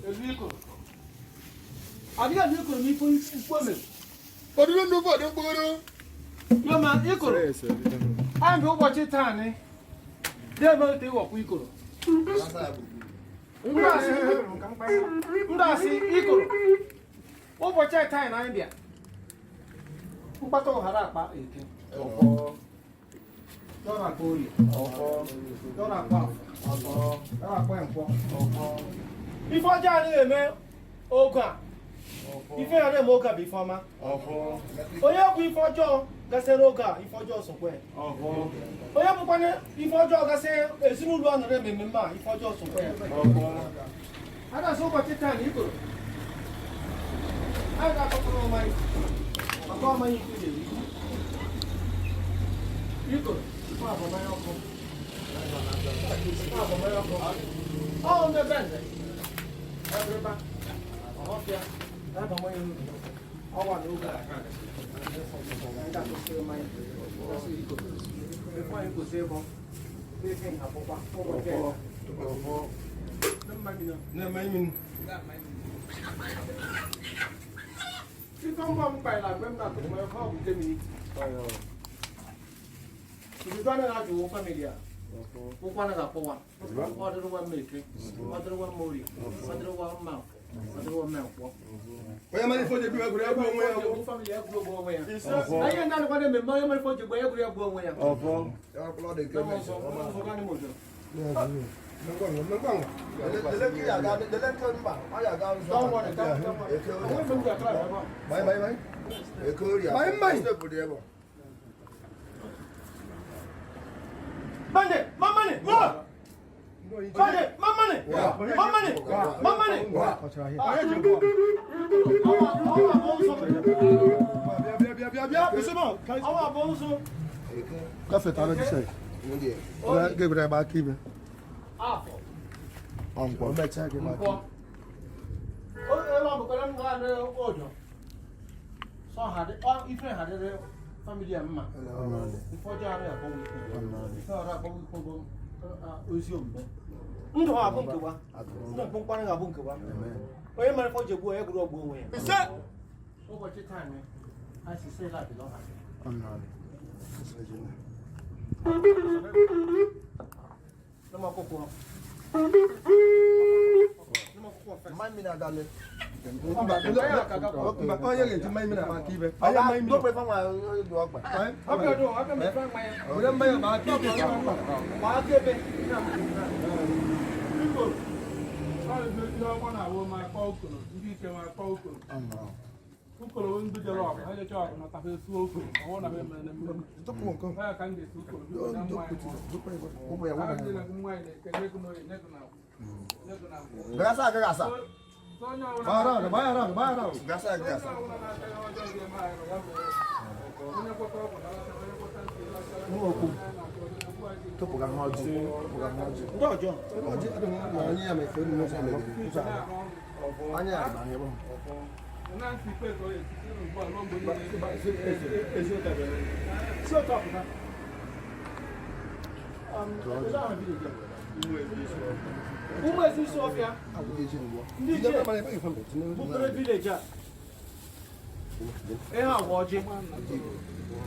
Eliko. Adiga Eliko mi fo me. Odu ndo bo de gboro. Yo ma Iko. Am bi ubochi tan ni. De mo te wo ku Iko. Ndasi Iko. Ubochi tan na India. Mpato hara pa eke. Ofo. Dora kori. Ofo. Dora pa. Ofo. Dora pa enpo. Ofo. Before Johnny eme oga. Ife ade mo oga before ma. Ofo. Oya ku ifojo gase oga, ifojo so pe. Ofo. Oya bu pane ifojo gase esinu lu anu re memma, ifojo so pe. Ofo. Ada so ko titan iko. Ada ko ko mai. Ako mai iko de. Iko. Pa bo mai oko. Pa bo mai oko. Oh, me bende. Everybody. Hopia. Aba mo yung awa no ga. Anda ko se mai. Kasi iko. E fa iko se bo. E ken ha popa. Popa ke. Popo. Na mai min. Ki kom ba mo pai la gbem na ko mo fa bu te mi. Ayo. Ki do na ju familia. Ko kwana ga powa. Order one make. Order one mori. Order one mouth. Order one mouth. Oya mali fo de bi agure agbo won ya. Ko family agbo bo won ya. Aye na ko de me mo mali fo je gbo agure agbo won ya. Ofo. Ya upload de ke. Mo ga ni mo jo. Ngbang. De ki ya ga de le ko mba. Aya ga so. Don't worry. Don't worry. Bye. E ko ri. Bye. Step de bo. Bande, mamane. Bande, mamane. Mamane. Mamane. Awa bonso. Ka fe ta lo di se. Ora ge bra ba ki be. Afo. Onpo. Be cha ge ba ki. O e ma bu ko lam ga ne ojo. So ha de, o ife ha de family amma. Before January I go. So ra go ozi ombe. Ndo ha bunke wa. Ndo ponkwane ga bunke wa. Oye mara fo jebu e guru ogbo onwe ya. Ise. O go chi time. I see say that belong ha. No ma koko. Mai mi na dale. Mba ko ye nti mai mi na ma ki be. Aya mai mi. Do pe fa ma do agba. Oke do, aka me fa mai. Ore mai ma ki be. Ma ke be. People. All the people want to go my culture. Ndị ike my culture. Ukolo ndị jere ọgụ, ha jecha ọgụ na tafe su okwu. Ọwụ na be mere mmemme. Ha ka ndị su ukolo. Na mmanya. Ha ndị na mmanya na-ekele ego n'oyi nego na. Gasa. Bayara. Gasa. Topo ga hoji. Dojo. Hoji ani ya me fe ni mo se le. Anya ba he bo. Na nsi pe to ye ti ru bo lo ngbo ni. So top na. Umu ezi Sofia. Ndị je. Bukere village a. E ha wa ọjị.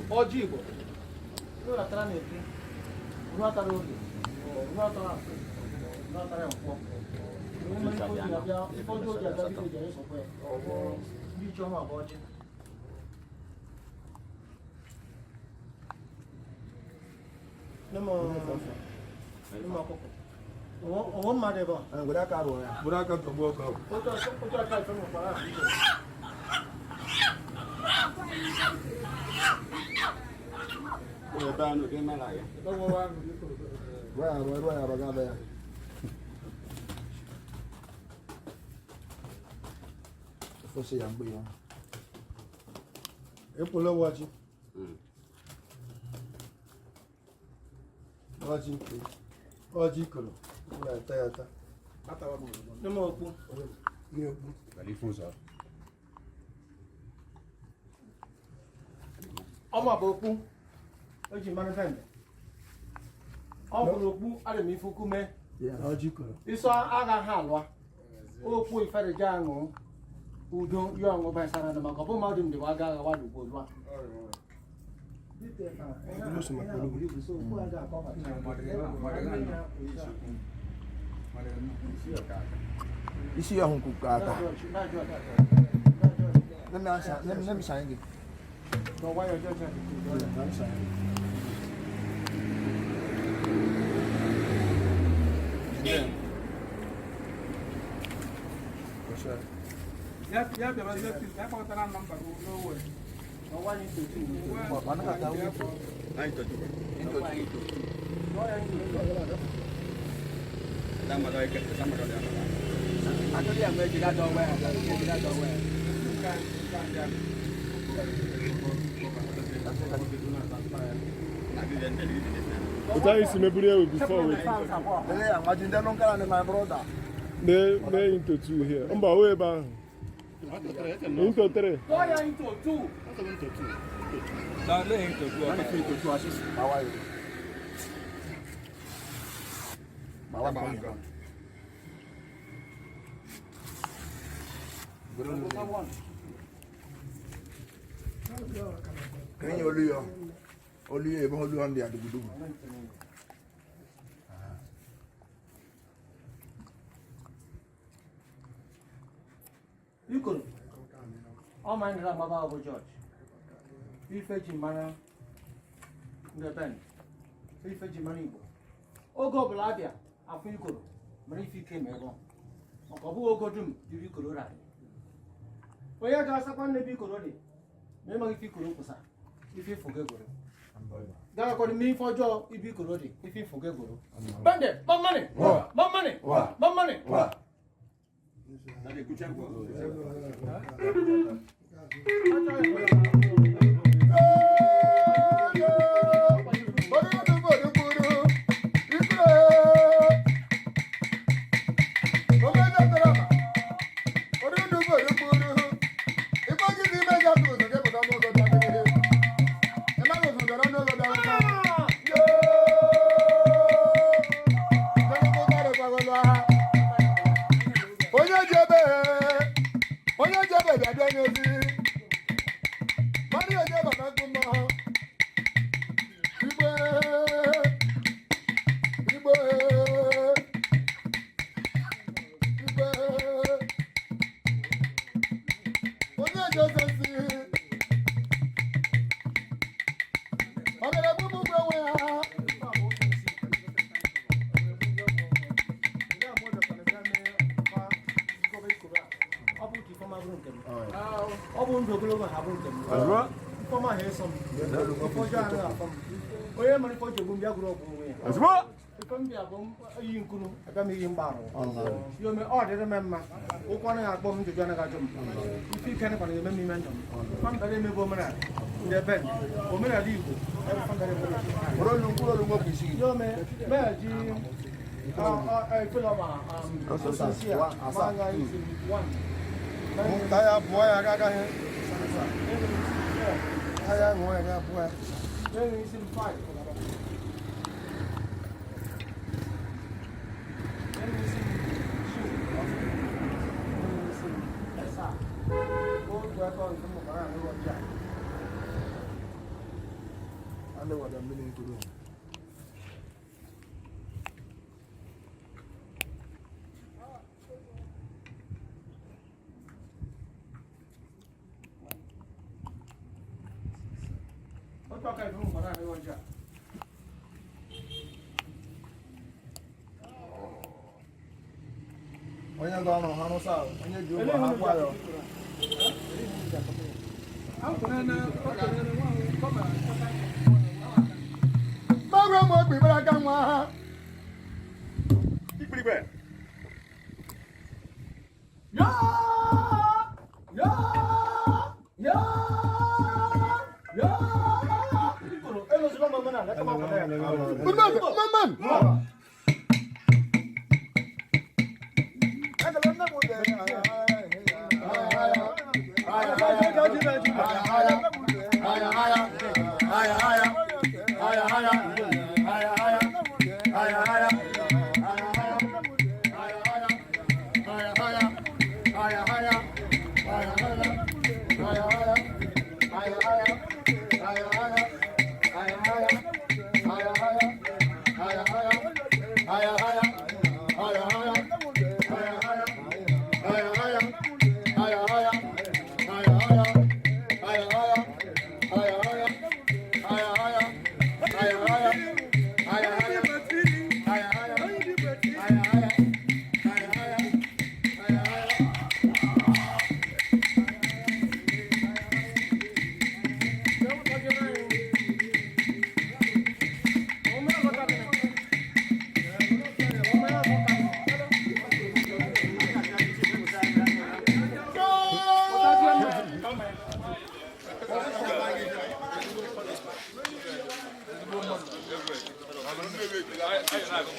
Ọjị Igbo. Yo ratara na eke. Unu atara oge. Unu atara afọ. Unu atara nkwọ. Unu ndị oji na-abịa. Ụfọdụ oji abịa village a esokwa ya. Ndị iche ọma bụ ọjị. Nemo ọkụkọ. Owo mmadụ ebe a. Ngwere aka rụ ya. Ngwere aka tọgbu ọkụ. Otu aka ife nwekwara ahụ. Ebe anụ gị mara ya. Rụọ ya baga be ya. Fosi ya mgbe ya. Epole wachi. Wachi kolo. Ya ta. Atawa mo. Nemo okpu. Ni okpu. Alifunza. Ọmọ bụ okpu. O ji mmanụ vende. Ọ bụrụ okpu a na-eme ifuku mee. Ya, wachi kolo. Iso agha ha alụa. okwu ifere jango udo yongo basara na makapo madum de waga wadu bolwa Ici ya hunku kaka. Let me sign it. No why you just Ya be ba ya ko tara number no way. no why you to Mana ka tahu itu? Itu. Sama doa ikat sama doa. Aku dia mau tidak doa, tidak doa. But I see me before we Imagine that long cara my brother. they into two here. Way back. Into three. Doa into two. Dah le into two. Mana free to assist. Bawa itu. Bawa kau. Kini oluyo ebe oluyo ndi adugudugu. You could. All my name Baba George. We fetch mana the band. We fetch money. Oh go Blabia. I think you could. Many few came along. Obu go dum. Do you could ride? Oh yeah, that's upon the big already. Never if you could posa. If you forget go. That got me for job if you could already. If you forget go. Bandit, more money. More money. More money. Dale, escucha. You may order remember. Who can I bomb to Janagajum? If you can, I may mention. Come to the woman. The bed. Women are legal. You may, I feel Onye ga ọnụ ha n'ụsa, onye ji ụgwọ ha gwa ya. Magwa mo gbe bara ka nwa ha. Ikpirigbe. Ya! Ya! Ya! Ya! Elo sila mama na, leka mama na. Man. Haya. Thank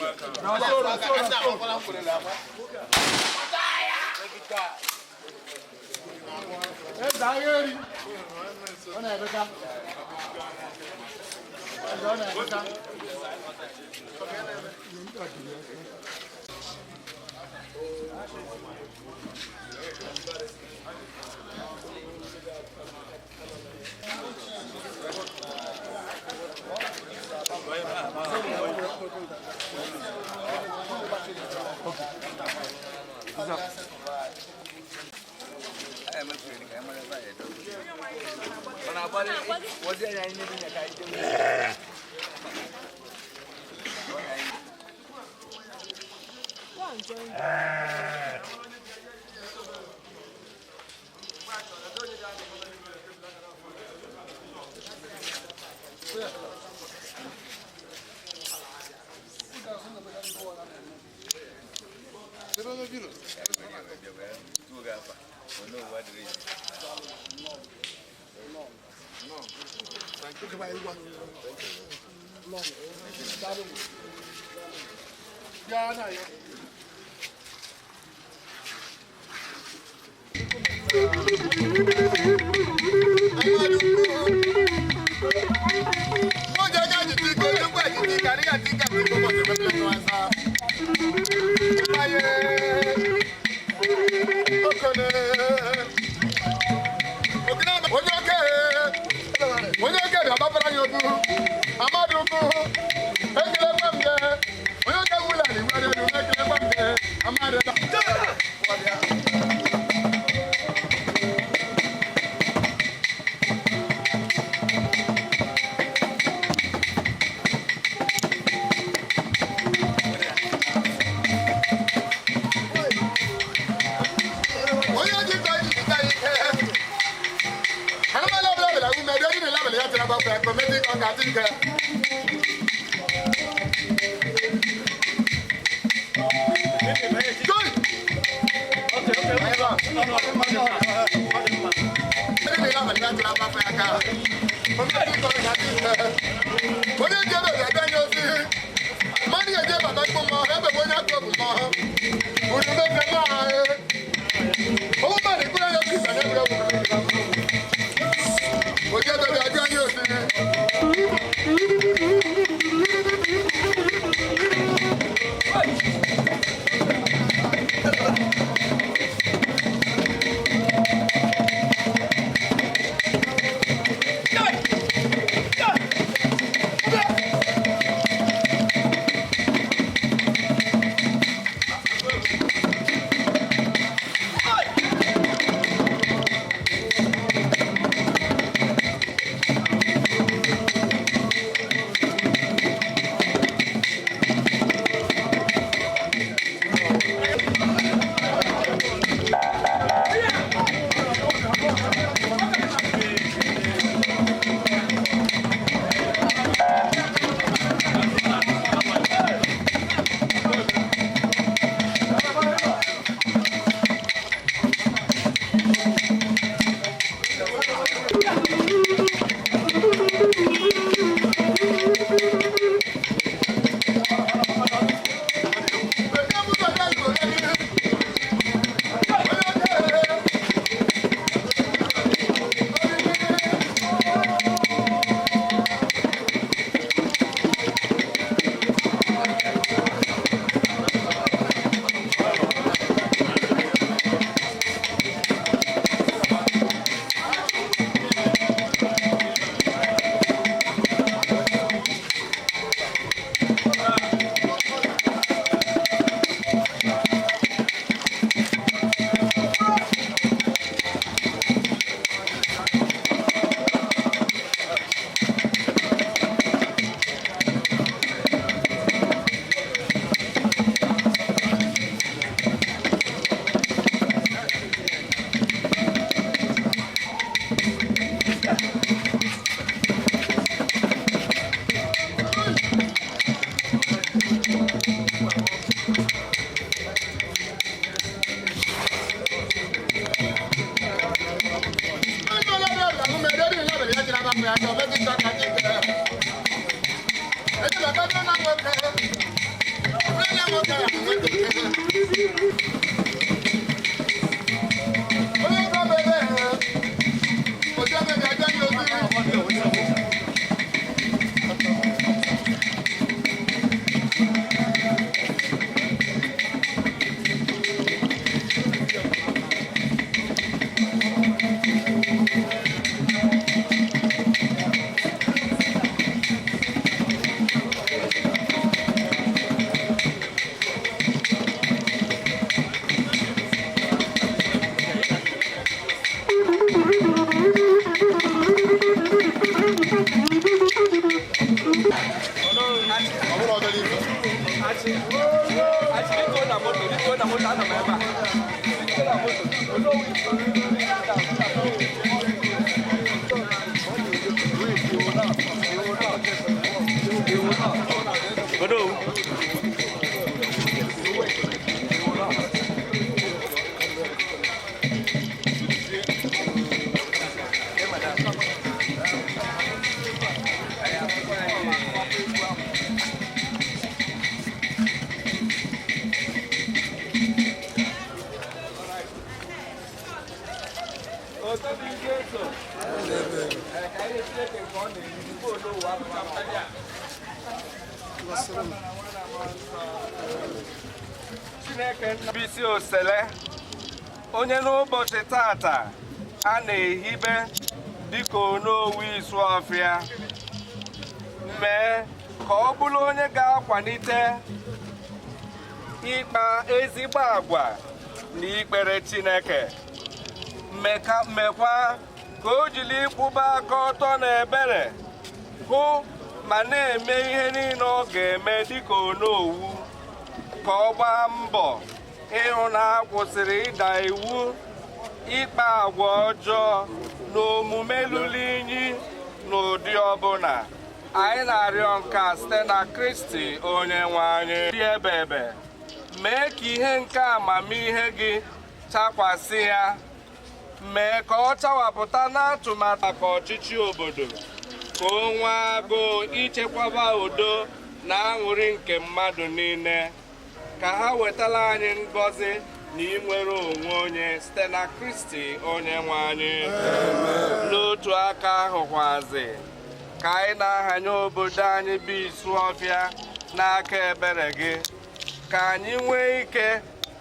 you. Bisi osele onye n'ụbọchị tata a na-ehibe dịka Onowu Isuọfịa mee ka ọ bụrụ onye ga-akwalite ịkpa ezigbo agwa na ikpere Chineke mekwa ka o jiri ịkwụba aka ọtọ na ebere hụ ma na-eme ihe niile ọ ga-eme dịka Onowu ka ọ gbaa mbọ ịhụ na a kwụsịrị ịda iwu ịkpa agwa ọjọọ na omume lụrụ inyi n'ụdị ọbụla. Anyị na-arịọ nke a site na Kristi onye nwe anyị. Dị ebe mee ka ihe nke amamihe gị chakwasị ya, mee ka ọ chawapụta n'atụmatụ maka ọchịchị obodo, ka o nwee agụụ ichekwaba udo na aṅụrị nke mmadụ niile, ka ha wetara anyị ngọzi na inwere onwe onye site na Kristi onye nwe anyị. N'otu aka ahụkwazi ka anyị na-ahanye obodo anyị bụ Isuọfịa n'aka ebere gị, ka anyị nwee ike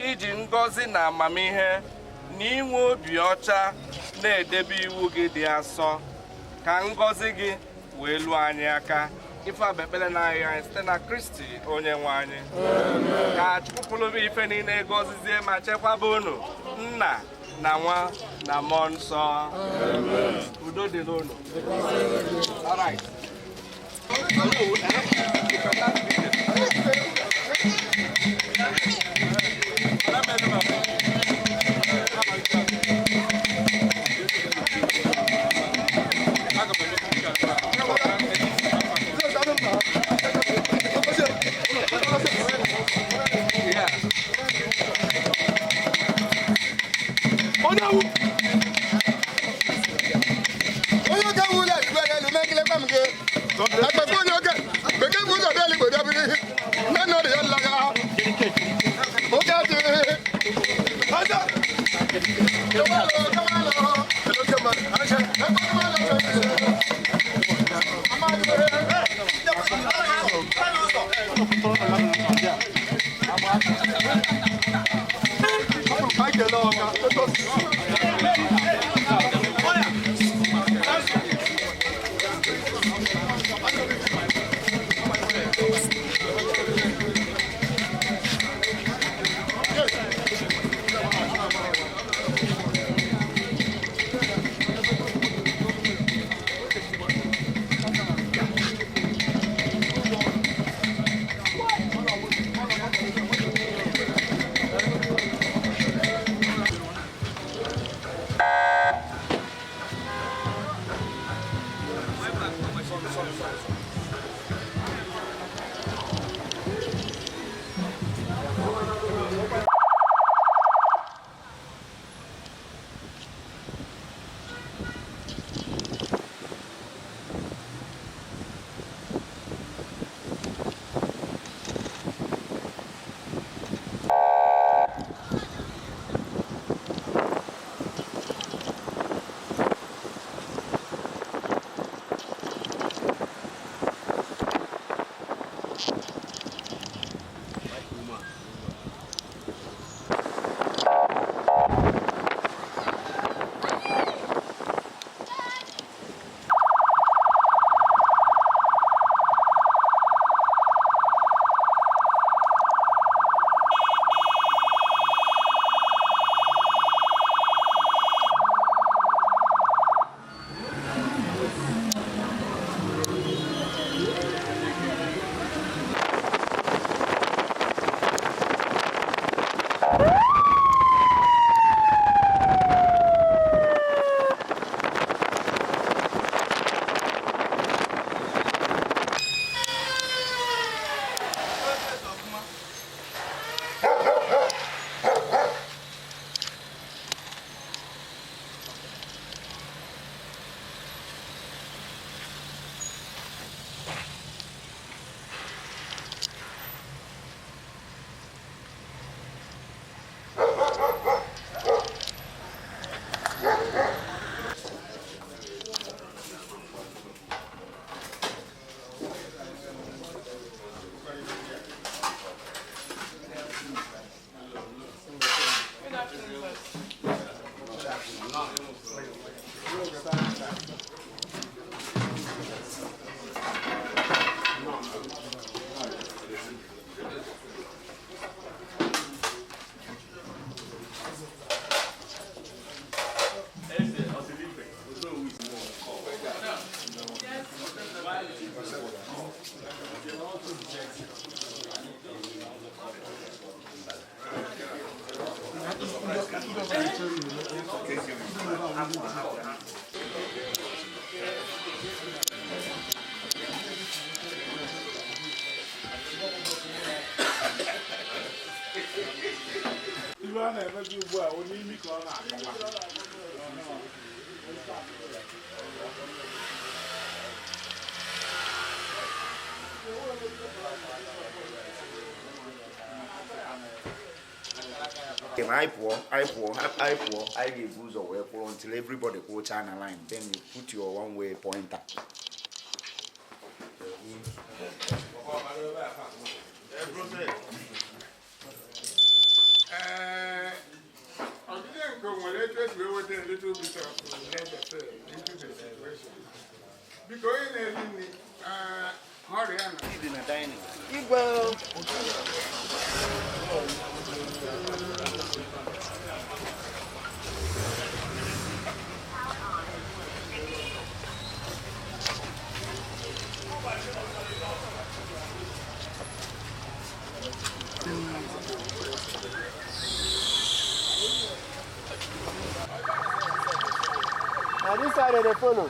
iji ngọzi na amamihe na inwe obi ọcha na-edebe iwu gị dị asọ, ka ngọzi gị wee lụọ anyị aka. Ife abekpere n'ahịa anyị site na Kristi onye nwe anyị. Ka Chukwu pụrụ ife niile gọzizie ma chekwaba unu, Nna na Nwa na Mmụọ Nsọ. Udo dị n'unu. All right. I give rules of work until everybody go channel line. Then you put your one-way pointer. Igbo. On this side of the phone.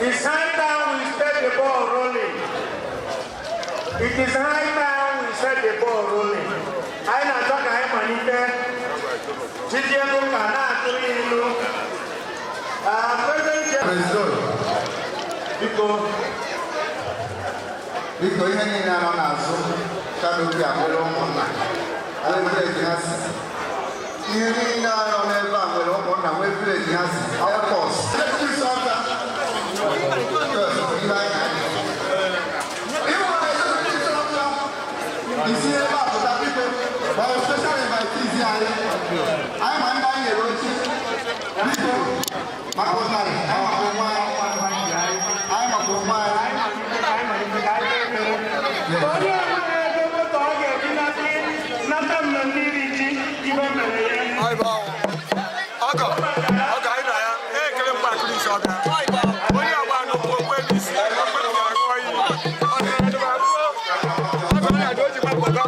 It's high time we set the ball rolling. It is high time we set the ball rolling. I na talk I manite. Chidiano kana aturilu. President Biko ihe niile nọ n'azụ kadobi abụrụ ụmụnna. Anyị nwere eji ha si. Ihe niile nọ n'ebe a nwere ụmụnna nwee vileji ha si. Airport. Isi ebe a pụta biko, gbara special invitees anyị. Anyị ma ndị anyị nyere oche. Biko, maka ụtarị, anyị maka onwe anyị. Anyị maka onwe anyị. Onye enweghị ego moto ọ ga-eji nata mmiri ji ibe mere ya. Ọgọ anyị na ya, ekele mgbe akụrụ isi ọbịa. Onye agba n'ụkwụ okwe n'isi, okwe ga-arụ oyi. Ọ dịrị abụọ. Ọgọ ya dị oji gbapụta.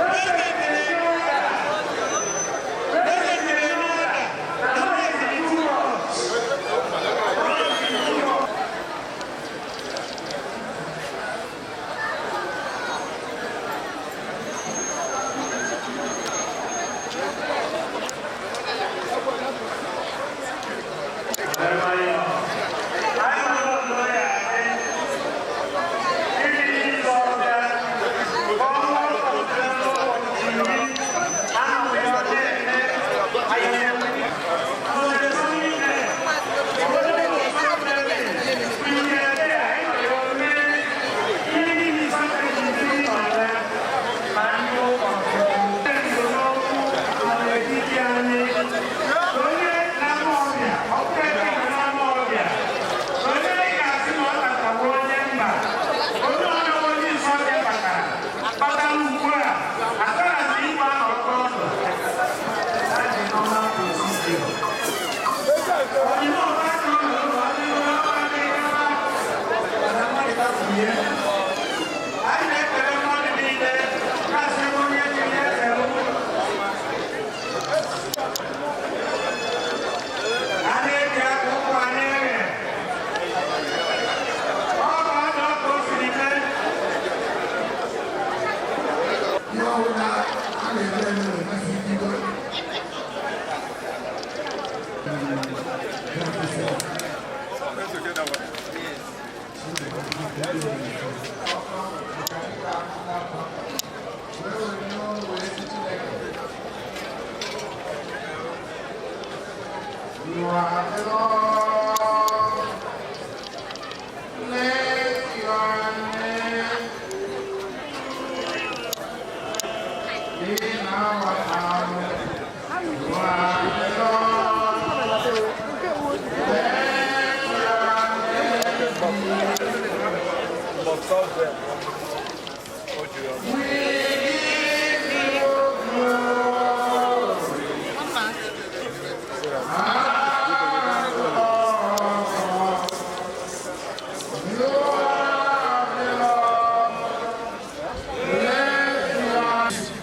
Thank you.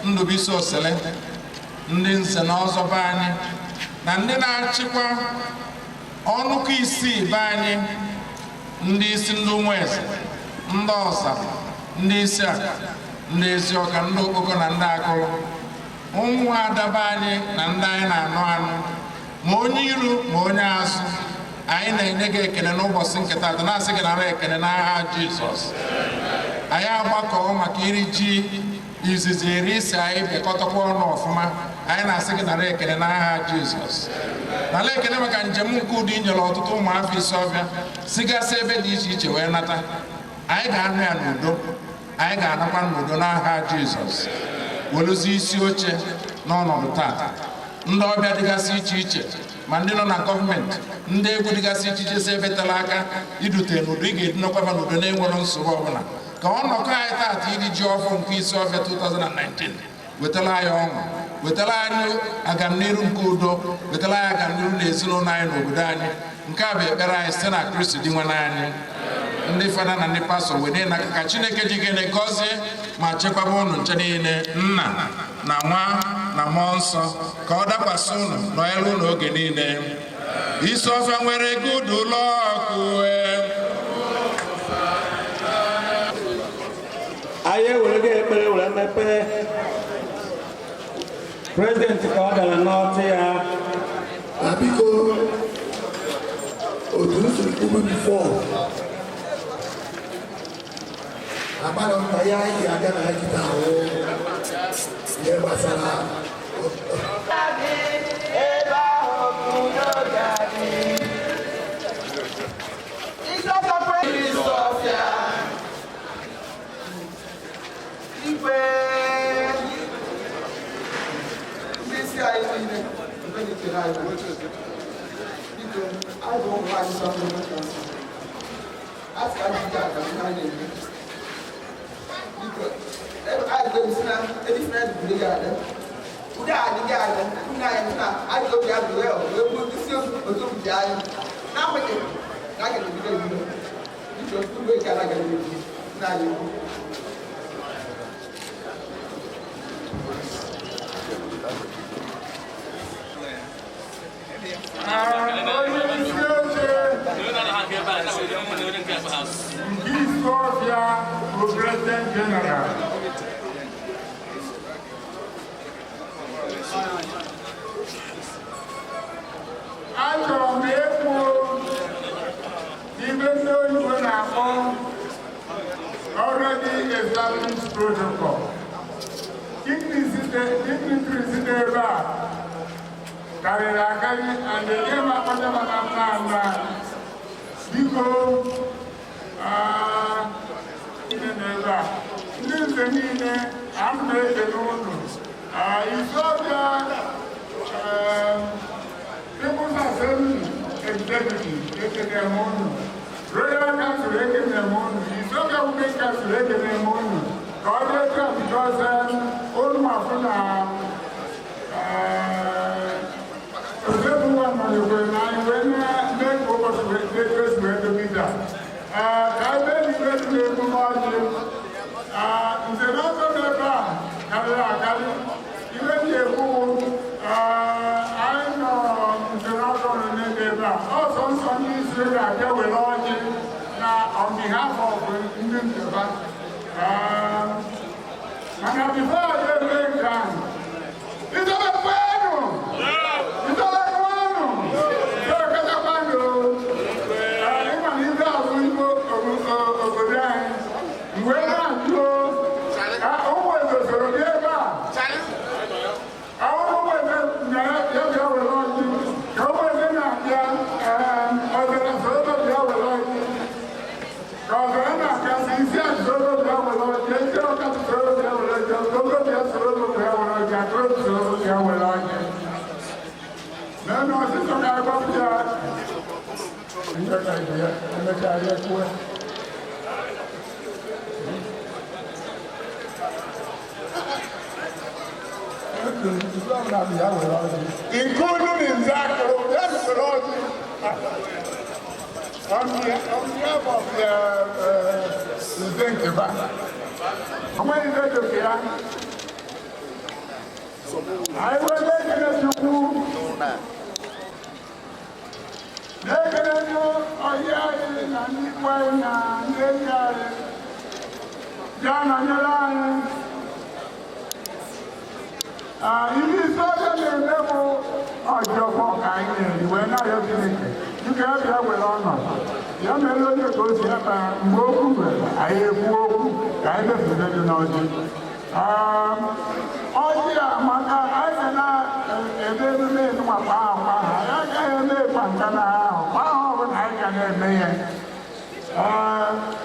Ndụbụisi Osele, ndị nze na ọzọ be anyị na ndị na-achịkwa ọnụkọ isii be anyị, ndị isi ndị ụmụeze, ndị ọsa, ndị isi a, ndị Eziọka, ndị Okpoko na ndị Akụrụ, ụmụ adaba anyị na ndị anyị na-anụ anụ, ma onye iru ma onye azụ, anyị na-enye gị ekele n'ụbọchị nke taata, na-asị gị nara ekele n'aha Jizọs. Anyị agbakọ maka iri ji izizi iri isi anyị bịakọtakwa ọnụ ọfụma, anyị na-asị gị nara ekele n'aha Jizọs. Nara ekele maka njem nke ụdị nyere ọtụtụ ụmụafọ Isiọfịa sigasị ebe dị iche iche wee nata. Anyị ga-anụ ya n'udo, anyị ga-anakwa n'udo n'aha Jizọs. Weluzi isi oche n'ọnọdụ taata, ndị ọbịa dịgasị iche iche, ma ndị nọ na gọọmenti, ndị egwu dịgasị iche iche si ebetala aka idute n'udo, ị ga-edunakwa n'udo na-enwere nsogbu ọbụla. Ka ọnọkọ anyị taata iri ji ọfụ nke Isiọfịa 2019 wetara anyị ọṅụ, wetara anyị agamniru nke udo, wetara anyị agamniru na ezinụlọ anyị na obodo anyị. Nke a bụ ekpere anyị site na Kristi dị nwe anyị. Ndị fada na ndị pastọ wede n'aka ka Chineke ji gịnị gọzie ma chekwaba ụnụ nche niile, Nna na Nwa na Mmụọ Nsọ, ka ọ dakwasị ụnụ nọnyere ụnụ oge niile. Isiọfịa nwere good luck. Anyị ewere gị ekpere were mepee prezidenti ka ọ dara n'ọtụ ya. Na biko otu nsogbu kwubu bifo agbara mkpa ya anyị ga-aga na nkịta ahụ ihe gbasara President General. Achọrọ m ịkpụ ibe ndị oyibo na-akpọ already established protocol. Dignitaries dị ebe a karịrị akarị, and ihe m akpọcha maka mma biko ndị nze niile amụ na-ekele ụnụ. Isiọfịa People's Assembly Executive ekele m ụnụ, Royal Council ekele m ụnụ, Isiọfịa Women Council ekele m ụnụ. Ka ọ dị etu a because ụnụ mafụ na ozebuwa nọnyekwe na anyị wee mee ka ụbọchị na-ekesu edobida. Ka ebe niile dị n'emume ọjị nze na ọzọ n'ebe a karịrị akarị. Ibe dị ekwu anyị nọ nze na ọzọ nọ n'ebe ebe a, ọsọ nsọ ndị isi ga-abịa were ọjị na on behalf of ndị Nzeba. Mana bifo ya eme nke ahụ, itobekwanụ itobekwanụ itobekwanụ ịma na ibe ahụ igbo obodo anyị mgbe na-ajụ ụmụ eze soro gị ebe a ụmụ eze na-abịa bịa were ọjị ka ụmụ eze na-abịa ọzara soro bịa were ọjị ka ọzara na-akasị isi ajụ soro bịa were ọjị ezi ọkasị soro bịa were ọjị ogo bịa including in Zachary, that's the Lord. On behalf of the Zinkiba, I'm going to go to Kiran. I will let you know. They're going to know, oh yeah, and John on your line. If you saw them in the level of your walk, you were not your dignity. You can have that with honor. You may not go to your Moku, I have Moku, I have to let you know. Oh, yeah, Maka, I cannot, and then make my power. I can't make my power, I can make it. I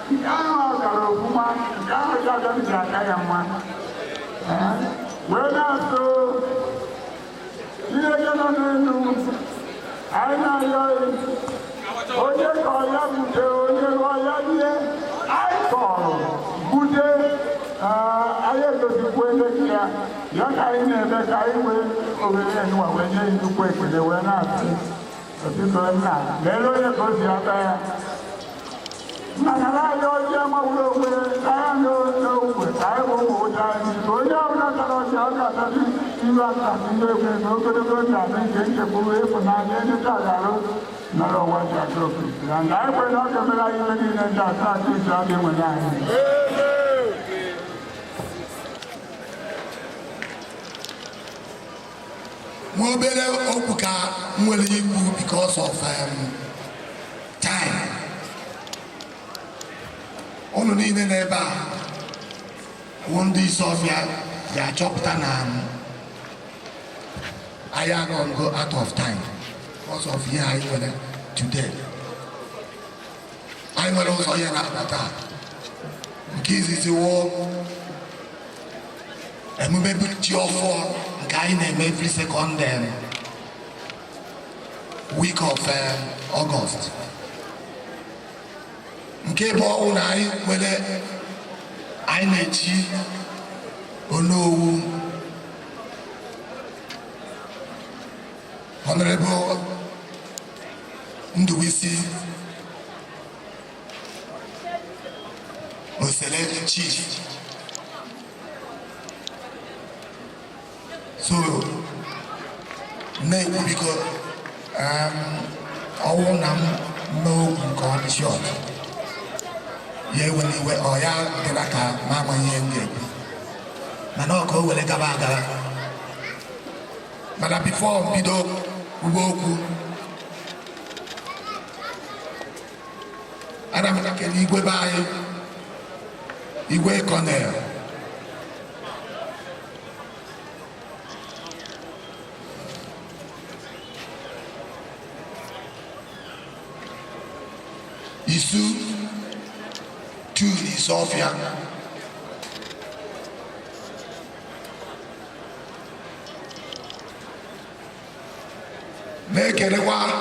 know that woman, when I saw you don't know, I call Buddha. I have to be here. Young I never die with over there when you're in the quick, they were not. But you don't know. They don't go the other. I because of time. Only in the neighbor, one day Sophia, they are chopped and I am going to go out of time because of here I went today. I will also hear that. Because it's a war, and we may put your for guy name every second week of August. Nke bụ na anyị nwere IChi Onowu Honorable Nduwisi Osele Chief. So na-ekwu biko ọwụ na m n'okwu nke ọ dị short. Yeah, when you were or ya the laka mama yenge. Manoko will gabaga. But before Bido Uboku Adam can Igwe by Igwe Cornell. Isu to Sophia. Make it one.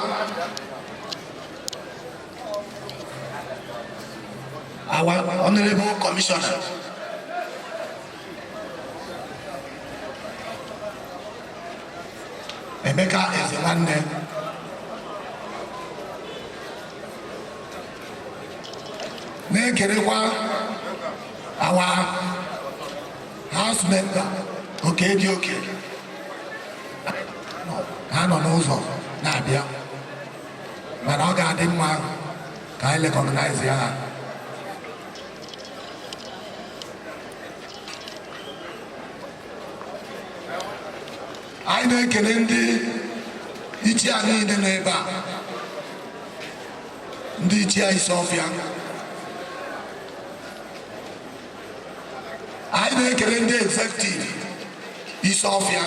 Our Honorable Commissioner. Emeka is the one name. Make it one. Our house member. Okay. I don't know so. Nabia. But I got him one. I recognize ya. I know Kennedy. IChi in the neighbor. IChi Sophia. I know Kennedy executive. Sophia.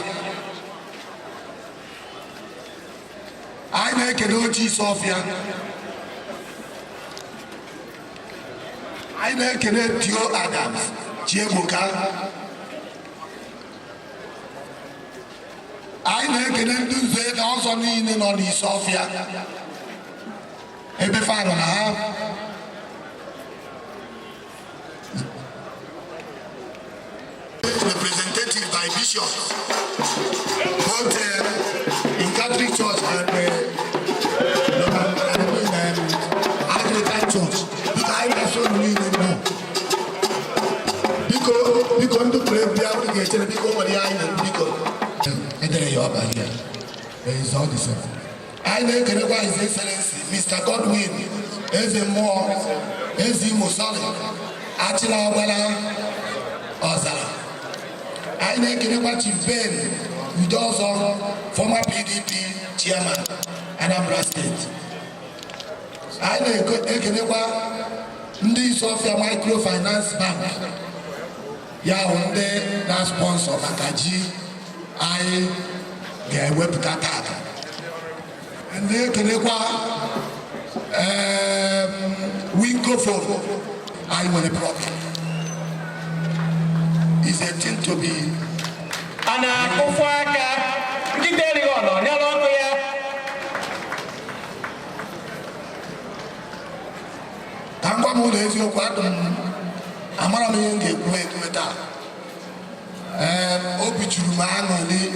I make an OG Sophia. I make an Tio Adams, Jebuka. I make an Enduze also in on the Sophia. Every 5.5. my bishops, both in Catholic Church and Anglican Church. Because I am so new now. Because to pray, we have to get to the people who are because and then you are here. There is all this. I know His Excellency, Mr. Godwin, Eze Moore, Eze Musoli, Achila Wala, Ozala. I know Chief Ben, who also former PDP chairman, Anambra State. I know Ndi Sofia Microfinance Bank. Yaounde na sponsor Makaji, I get web kata. And they can Winkophone, I want a problem. It's a thing to be. Ana Kufaka, Gideon, Yaloya. Tangamu is your quadrant. Amara me nge kweta obichuru anole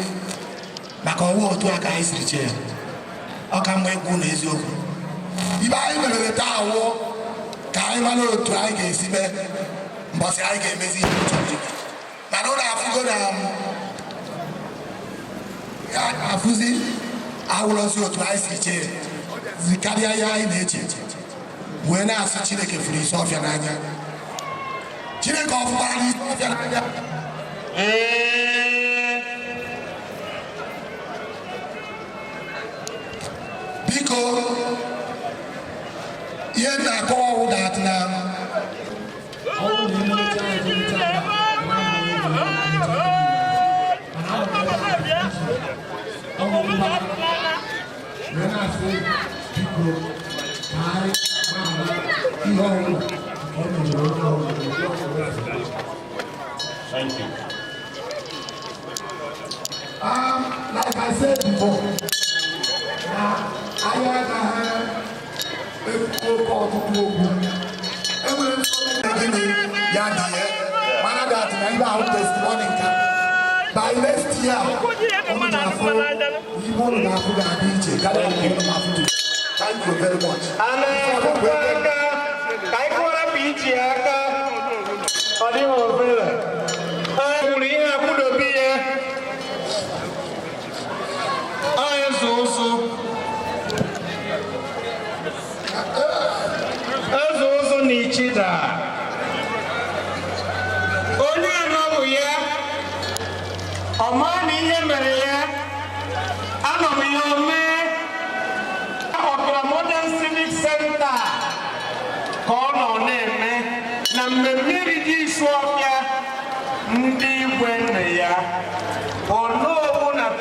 maka owo otu aka isiri che aka mwe egwu na eziokwu ibe anyị mere taa awo ka anyị mara otu anyị ga-esi mee mbọsị anyị ga-emezi ihe otu mana ọ na-afụgo na afụzi awụrọzi otu anyị si chee zikarịa ya anyị na-eche wee na-asụ Chineke furu isi ọfịa n'anya Chineke ọfụkwara n'isi ọfịa n'anya biko ihe na-akọwa ụdat na Thank you. Like I said before, I by next year, thank you very much.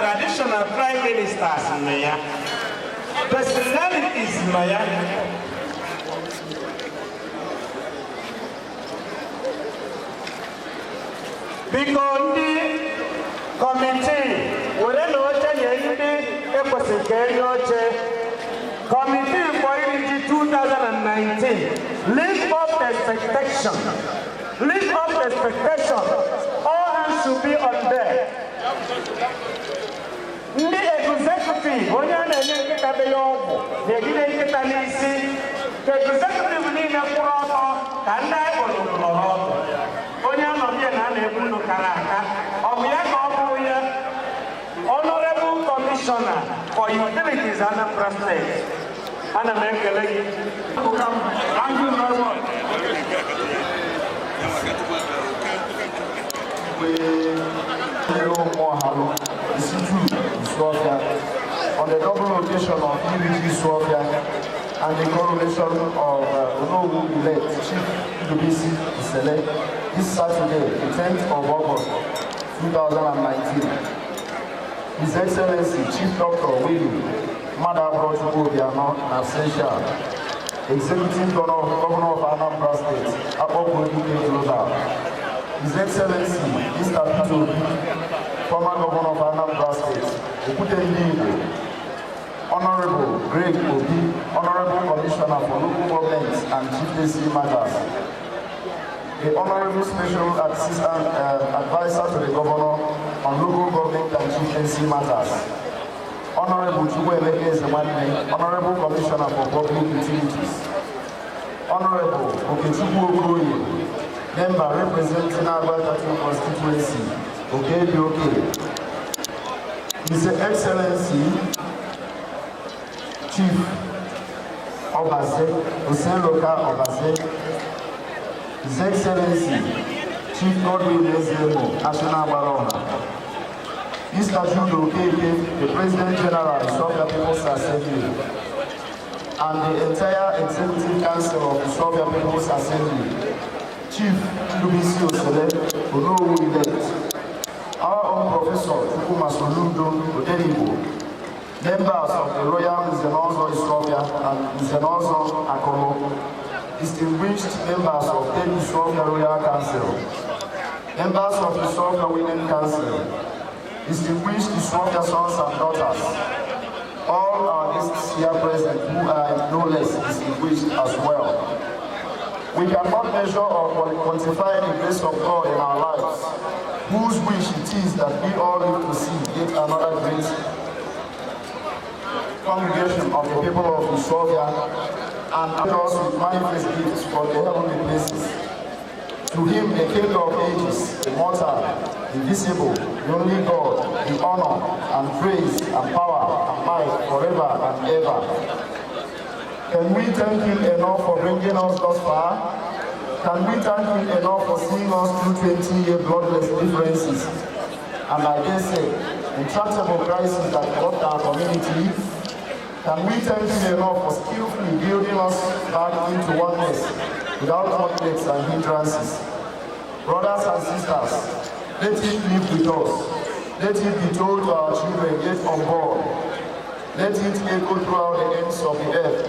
Traditional prime ministers in Maya, personalities in Maya. Because the committee, whatever committee for unity 2019, list of expectation. List of expectation. All hands should be on there. Ndị executive onye a na-enye nkịta be ya ọgwụ na-egide nkịta n'isi ka executive niile kwụrụ ọtọ ka ndị anyị kpọrọ nọrọ ọtọ onye anọbịa na a na-ebu ndụ kara aka ọ bụ ya ka ọ bụ ya Honorable Commissioner for Utilities Anambra State ana m ekele gị thank you very much. On the double location of IChi Onowu and the coronation of Onowu elect Chief Igbo select this Saturday, the 10th of August 2019. His Excellency Chief Dr. Willie Madabrochukwu Obiano Absentia, Executive Governor of Anambra State, Akpokwe Global. His Excellency Mr. Peter former Governor of Anambra State, Honorable Greg Obi, Honorable Commissioner for Local Government and Chieftaincy Matters, the Honorable Special Assistant Advisor to the Governor, on local government and chieftaincy matters. Honorable Chukwuemeka Ezemane, Honorable Commissioner for Public Utilities. Honorable Okechukwu Okoye, Member representing Agbatatu constituency, Okebi. His Excellency, Chief Obase, Hussein Loka Obase, His Excellency, Chief Godwin Ezemo, National Barona, Mr. Judo Okeke, the President General of the Sofia People's Assembly, and the entire Executive Council of the Sofia People's Assembly, Chief Lubisi Osele, Onowu elect, our own Professor Chukuma Soludo Odenibo, members of the Royal Nzenozo Sofia and Nzenozo Akolo, distinguished members of the Sofia Royal Council, members of the Sofia Women Council, distinguished Sofia sons and daughters, all our guests here present who are no less distinguished as well. We cannot measure or quantify the grace of God in our lives, whose wish it is that we all live to see yet another great congregation of the people of Sofia and us with manifest gifts for the heavenly places. To him, the King of ages, immortal, invisible, the only God, the honor and praise and power and might forever and ever. Can we thank him enough for bringing us thus far? Can we thank him enough for seeing us through 20-year bloodless differences? And I dare say, intractable crises that corrupt our community? Can we thank him enough for skillfully building us back into oneness without conflicts and hindrances? Brothers and sisters, let it live with us. Let it be told to our children, get on board. Let it echo throughout the ends of the earth.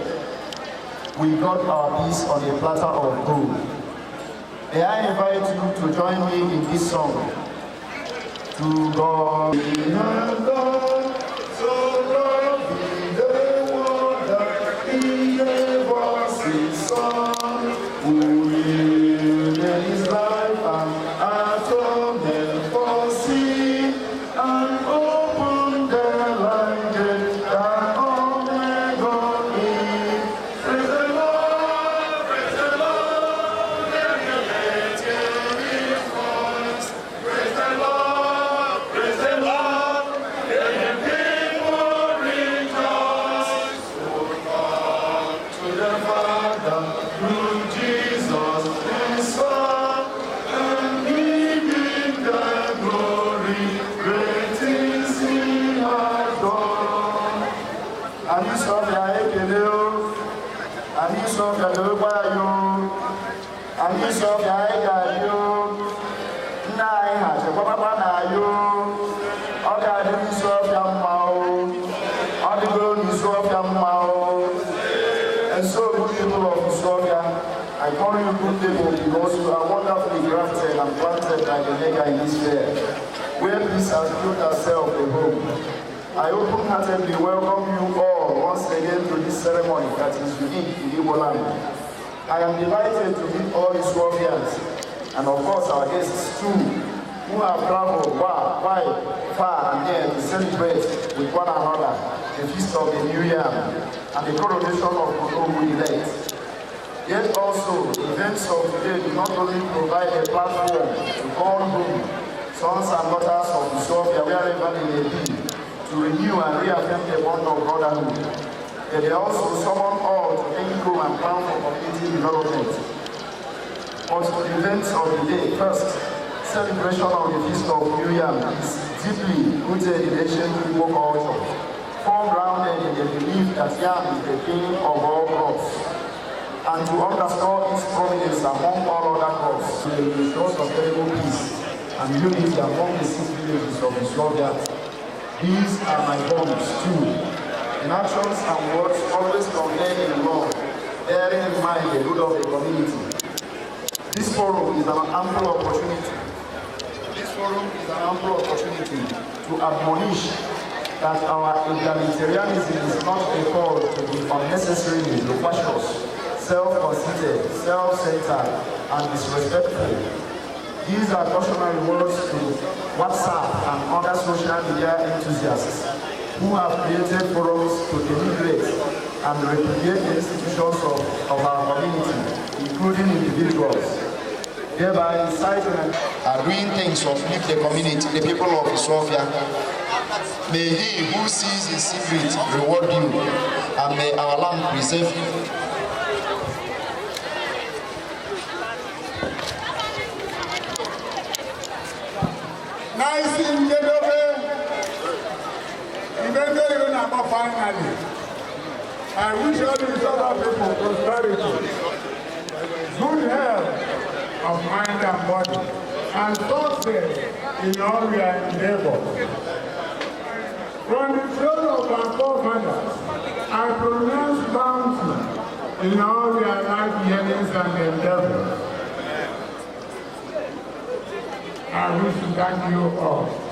We got our peace on a platter of gold. May I invite you to join me in this song. To God be God, so lovely the world that he gave us his Son, who yielded his life and atonement for sin, and opened the light gate that all may go in. Praise the Lord, let me hear his voice. Praise the Lord, let the people rejoice. So come to the Father through Jesus his Son, and give him the glory, great things he has done. And he saw the Ekeleo, and he saw the Lobayo, and he saw the Aigayo, Nai has a Babanayo, other than he saw the Mao, other than he saw the Mao, and so good people of Sofia. I call you good people because you are wonderfully grafted and planted by the Maker in this fair, where peace has built herself a home. I open-heartedly welcome you all once again to this ceremony that is unique in Igbo land. I am delighted to meet all the Swafians, and of course our guests too, who have traveled wide, far and near to celebrate with one another the feast of the New Year and the coronation of Onowu elect. Yet also, the events of today do not only provide a platform to call home sons and daughters of the Sofia wherever they may be, to renew and reaffirm the bond of brotherhood, but they also summon all to think home and plan for community development. But the events of the day, first, celebration of the Feast of New Year is deeply rooted in ancient Igbo culture, foregrounded in the belief that yam is the king of all crops. And to underscore its prominence among all other crops, to the source of terrible peace and unity among the 6 villages of the Sofia. These are my bonds too. In actions and words always conveyed in love, bearing in mind the good of the community. This forum is an ample opportunity. To admonish that our egalitarianism is not a call to be unnecessarily loquacious, self-conceited, self-centered, and disrespectful. These are cautionary words to WhatsApp, and other social media enthusiasts who have created forums to deliberate and repudiate the institutions of our community, including individuals, thereby inciting and are doing things to uplift the community, the people of Ethiopia. May he who sees in secret reward you, and may our land preserve you. Nice in finally, I wish all these other people prosperity, good health of mind and body, and success in all their endeavors. From the throne of our forefathers, I pronounce bounty in all their life yearnings and endeavors. I wish to thank you all.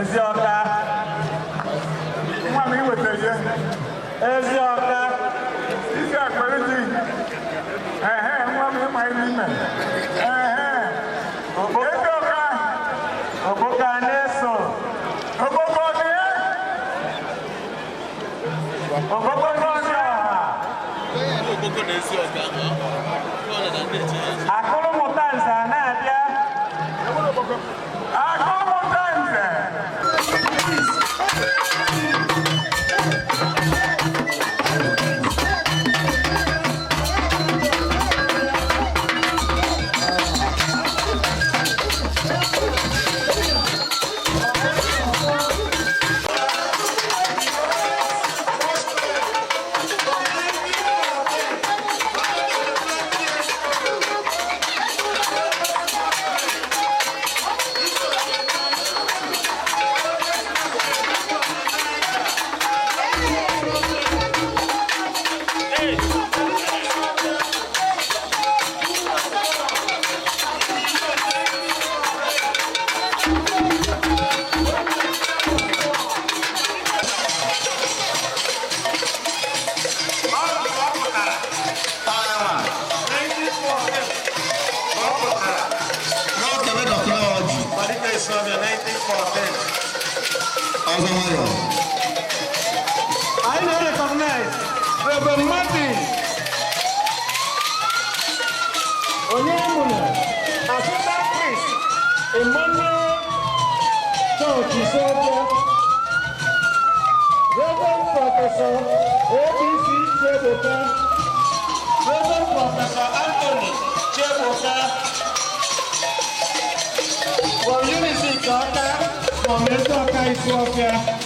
Ezioka. Nwa m iwetaje. Ezioka. Isi akpịrịsị. Nwa m ịma ihe ime. Ezioka. Oboka na-eso. Oboka ọ dị ya? Oboka n'ọnụ ọha. Akụrụ mụta nza na-abịa. Akụrụ mụta nza. I recognize Reverend Martin Onyemuna, Assistant Priest, Emmanuel Church, Ethiopia, Reverend Professor ABC Cheboka, Reverend Professor Anthony Cheboka, from Unity Kaka, from Ethiopia, Ethiopia.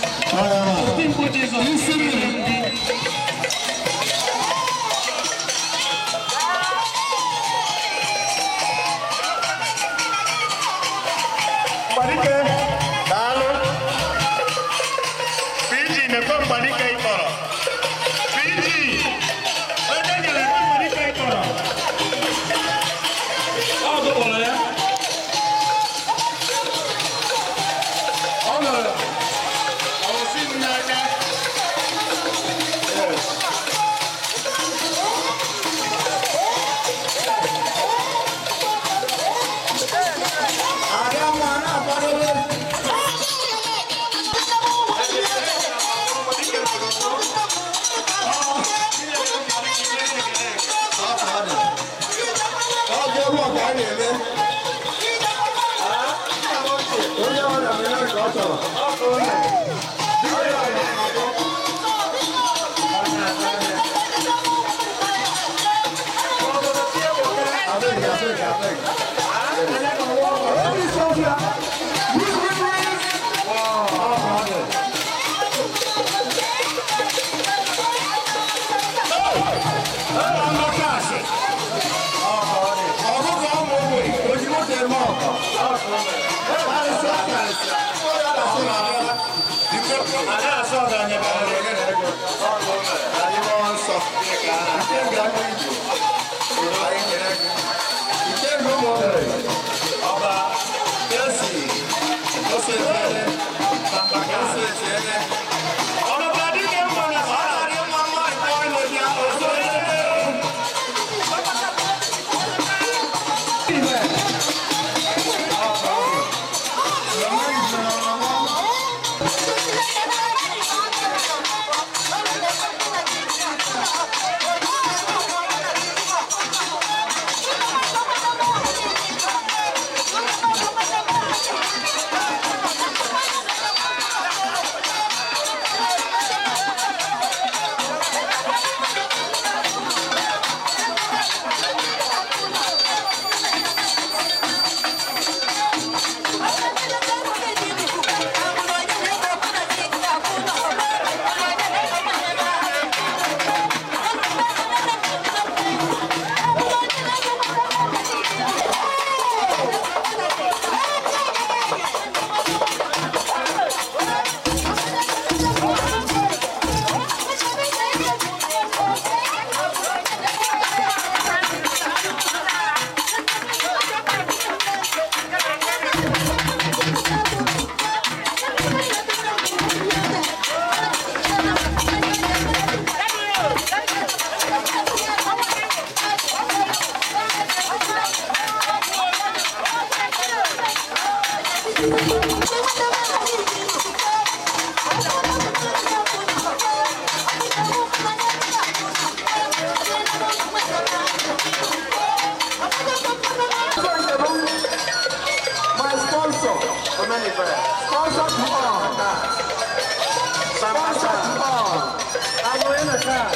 Sponsor to all. Sponsor to all. I'm going to car.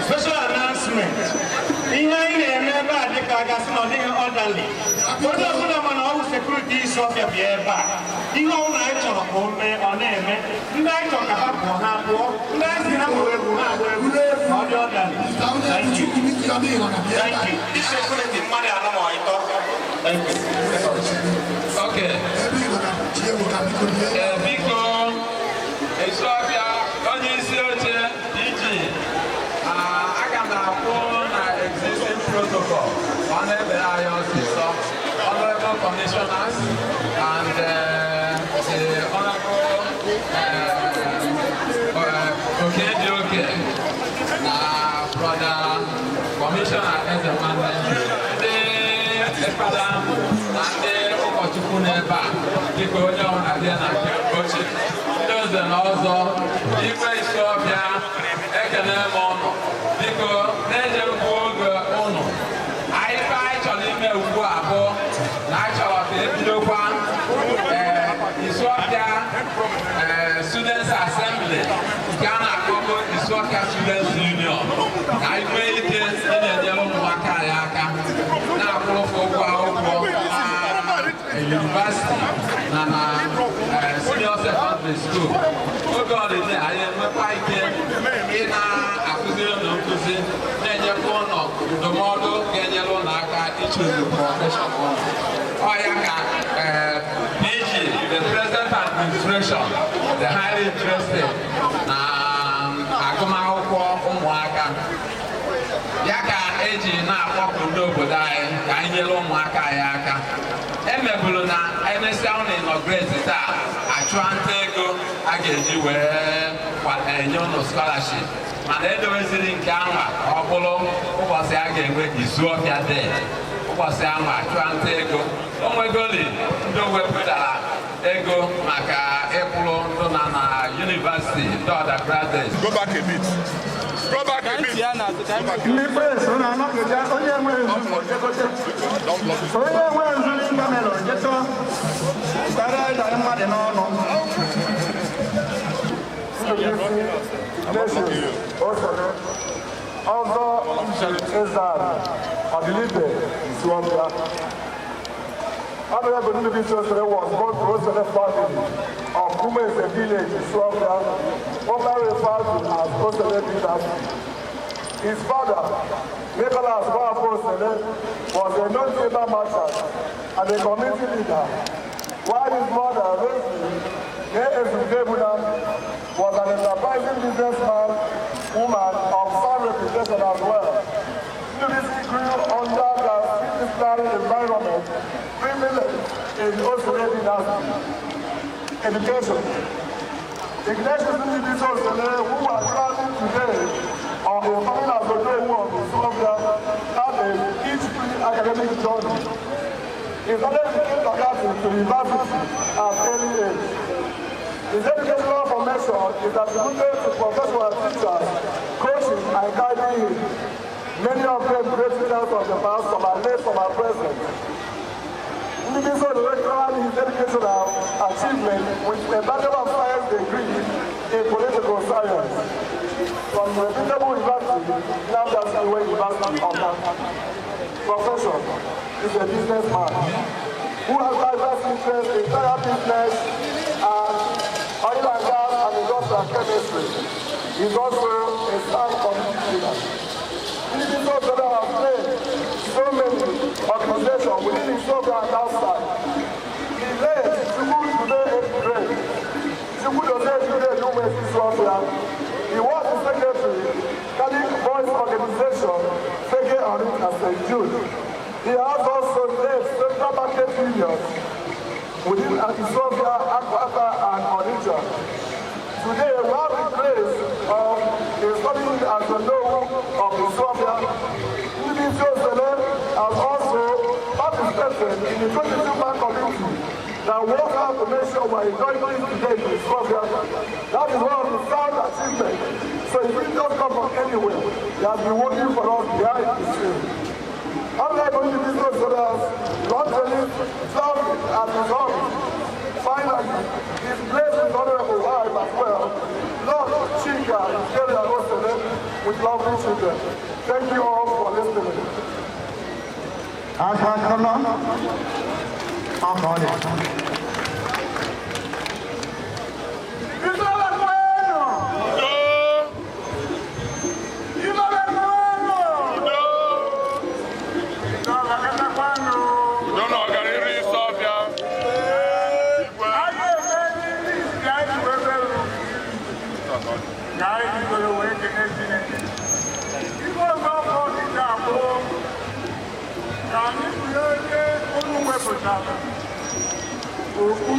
Special announcement. Security Sophia Bieba. You know, I talk home on name. You I talk about Mohammed. Thank you. Thank you. This security money I know I talk. Thank you. Okay. Because Sophia, on your search, I can upon existing protocol on the IOC. Honorable commissioners and the honorable brother commissioner as a man, the father and the Okochukuneba, the Koyon and the Coach. Those and also, if I saw here, I can have honor because there's a good honor. I actually know who are Students Assembly, Ghana Congo Iswaka Students Union. I made it in the yellow Makayaka. Now, a university and senior secondary school. Oh God, I am a fighting in a acquisition of cuisine. Then you go the model, Ganyalo Naka, each of the professional. The present administration, the highly interested, Akumauko, Umwaka, Yaka, Eji, Napo, Budai, Kanyelo Maka Yaka, Emebuluna, MSL in a great star, Atlantego, Ageji, where a scholarship. Manedo is in Ghana, Opolo, who was the again with his work that day. Was Atlantego, Omegoli, no weapon. Ego Maka Eplo Donana University, Daughter Brothers. Go back a bit. Go back a bit. Honorable individuals was born to host a family of Kumes, a village in Swabia, formerly referred to as Osele Dynasty. His father, Nicholas Osele, was a non-labor merchant and a community leader, while his mother, Leslie, was an enterprising businessman, woman of some reputation as well. University grew under the disciplinary environment in Osele Dynasty. Education. Ignatius individuals who are traveling today or coming as a day one in Slovia have each pre-academic journey. He started in kindergarten to university at early age. His educational formation is attributed to professional teachers, coaching, and guiding him. Many of them great leaders of the past, some are late, some are present. Individual electoral his educational achievement with a Bachelor of Science degree in political science from reputable university, University of Profession is a businessman who has diverse interests in tire business and oil and gas and industrial chemistry. He is also a sound community leader. Individuals that have played so many organizations within his program and outside. He led Chukwu today 8th grade. Chukwu today Numes Israel. He was the secretary, Catholic Boys Organization, Fege Arin and St. Jude. He has also led Central Market Union within Ethiopia, Akwata, and Onitsha. Today, we have the place of the studying as the Onowu of Ethiopia. Individuals has also participated in the 22-man community that works out to make sure we're enjoying today in Ethiopia. That is one of the sound achievements. So if we don't come from anywhere, they have been working for us behind the scenes. Unlike individuals that have gradually traveled at his home, finally, his place is honorable wife as well. Lord Chika is very hosted with lovely children. Thank you all for listening. Òkú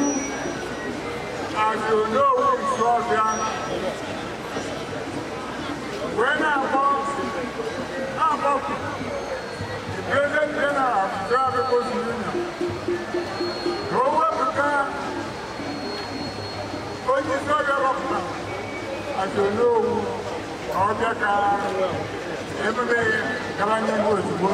àti Onowu Ìṣọ́ọ̀bíà. Wẹ́n àbọ̀ the President General of the People's Union. Owó Africa onye Ìṣọ́ọ̀bíà rọ̀pụta àti Onowu ọbịa ka ememe gara n'ihu ozugbo.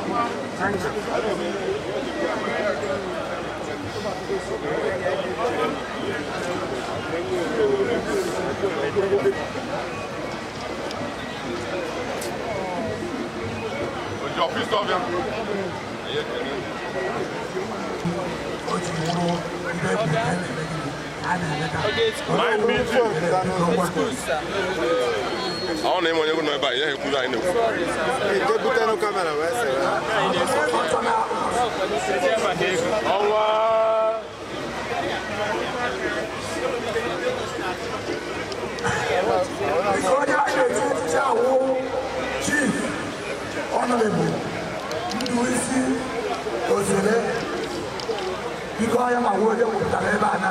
Ahụ na-eme onye nọ ebe a ihe ekwuru anyị na-ekwu. Ejebute no kamera wee sị. Ọnwa. Onye a na-eji awụ Chief Honorable Nduisi Ozere biko onye ma onye kwupụtara ebe a na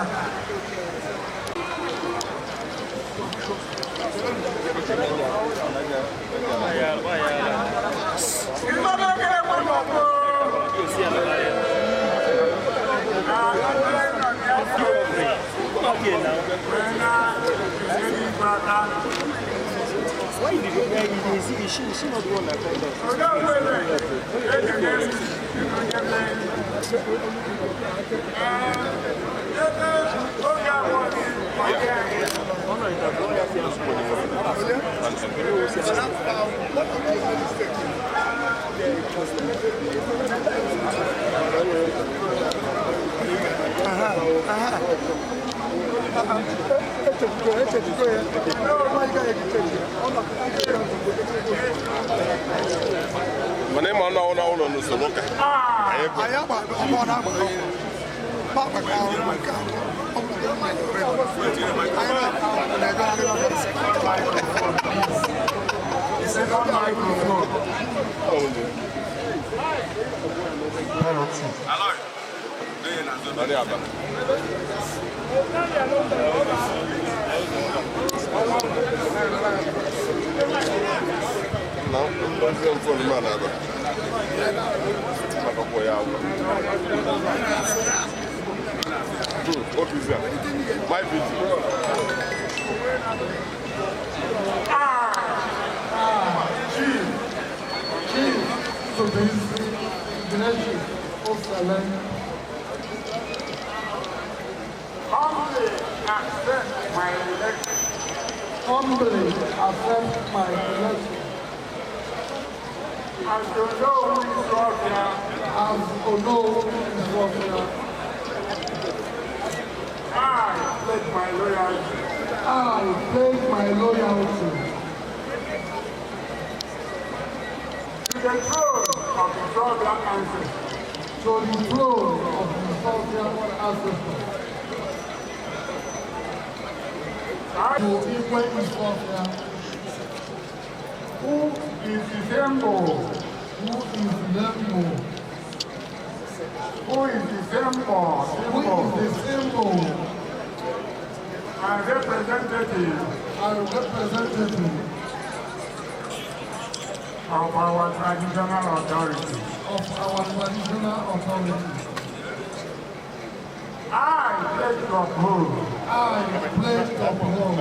Why did you make it? Is she not the one that called Mana ịma ọnụ ọnụ ụlọ n'usoro ụka. Não, não fizemos formar nada. Para apoiar. What is that? My video. Humbly accept my election. Humbly accept my election. As Onowu Igbos, as Onowu Igbos, I pledge my loyalty. I pledge my loyalty to the throne of the Sovereign ancestors. To the throne of the Sovereign ancestors. I will Igbo Culture. Who is the symbol? Who is the symbol? Who is the symbol? Who is the symbol? And representative. And representative of our traditional authority. Of our traditional authority. I pledge to uphold. I pledge to uphold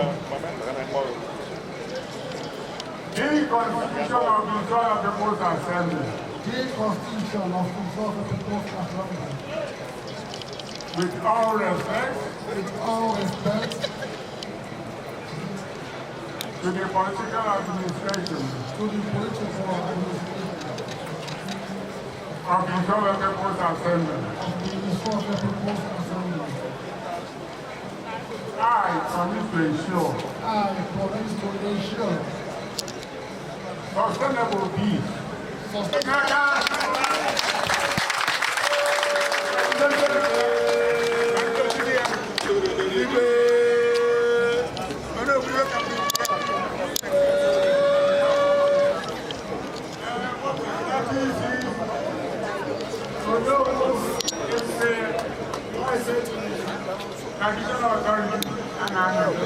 the Constitution of the Soil of the People's Assembly. The Constitution of the Soil of the People's Assembly. With all respect. With all respect. To the political administration. To the political administration. Of the Soil of the People's Assembly. Of the Soil of the People's Assembly. I promise to ensure. I promise to ensure. Sustainable peace. Traditional authority and I'm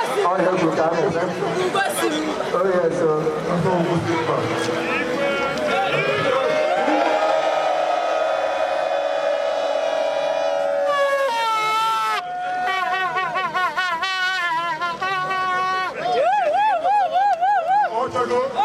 Oh, yeah, good time. Oh, yeah, so I'm going to go.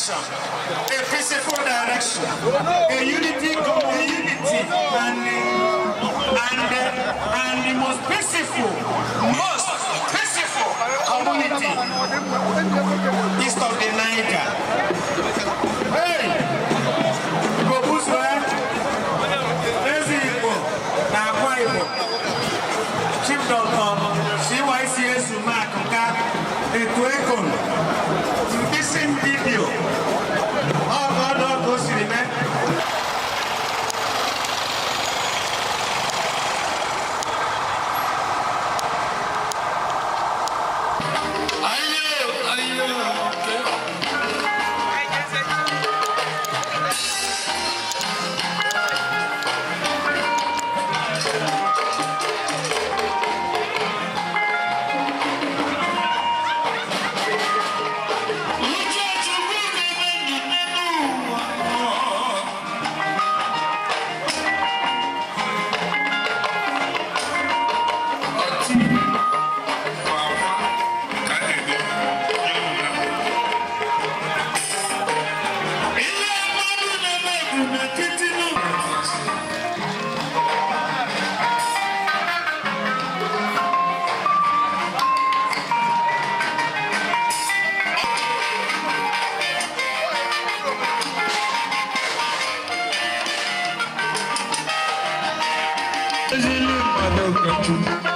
direction, a peaceful direction, a unity, and the most peaceful community east of the Niger. Hey, Gobuswe, Ezi Igbo, na Akwa Igbo, Chief Dr. CYCS Umakuka, Etuekon, Mbisi Mbibio, Ogodo Gosirime. Thank you.